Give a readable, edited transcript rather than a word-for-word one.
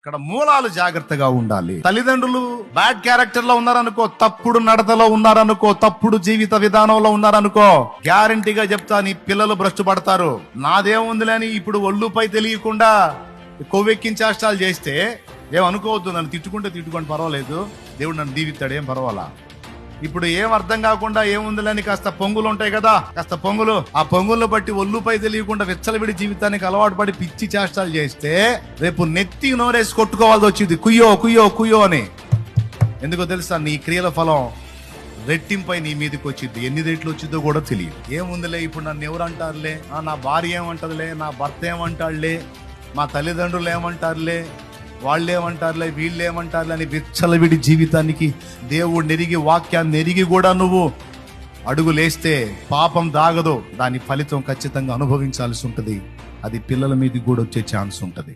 ఇక్కడ మూలాలు జాగ్రత్తగా ఉండాలి. తల్లిదండ్రులు బ్యాడ్ క్యారెక్టర్ లో ఉన్నారనుకో, తప్పుడు నడతలో ఉన్నారనుకో, తప్పుడు జీవిత విధానంలో ఉన్నారనుకో, గ్యారంటీగా చెప్తా నీ పిల్లలు భ్రష్టు పడతారు. నాదేముందిలే అని ఇప్పుడు ఒళ్ళుపై తెలియకుండా కొవ్వెక్కించేష్టాలు చేస్తే ఏమనుకోవద్దు. నన్ను తిట్టుకోండి పర్వాలేదు, దేవుడు నన్ను దీవిస్తాడు, ఏం పర్వాలా. ఇప్పుడు ఏం అర్థం కాకుండా ఏముందిలేని కాస్త పొంగులు ఉంటాయి కదా, కాస్త పొంగులు, ఆ పొంగులు బట్టి ఒళ్ళుపై తెలియకుండా విచ్చలవిడి జీవితానికి అలవాటు పడి పిచ్చి చేష్టాలు చేస్తే రేపు నెత్తి నోరేసి కొట్టుకోవాల్సి వచ్చింది, కుయ్యో అని. ఎందుకో తెలుసా? నీ క్రియల ఫలం రెట్టింపై నీ మీదకి వచ్చింది. ఎన్ని రేట్లు వచ్చిందో కూడా తెలియదు. ఏముందిలే, ఇప్పుడు నన్ను ఎవరు అంటారులే, నా భార్య ఏమంటదిలే, నా భర్త ఏమంటాడులే, మా తల్లిదండ్రులు ఏమంటారులే, వాళ్ళేమంటారులే, వీళ్ళేమంటారులే అని విచ్చలవిడి జీవితానికి దేవుడు ఎరిగి, వాక్యాన్ని ఎరిగి కూడా నువ్వు అడుగులేస్తే పాపం దాగదు. దాని ఫలితం ఖచ్చితంగా అనుభవించాల్సి ఉంటుంది. అది పిల్లల మీదకి కూడా వచ్చే ఛాన్స్ ఉంటుంది.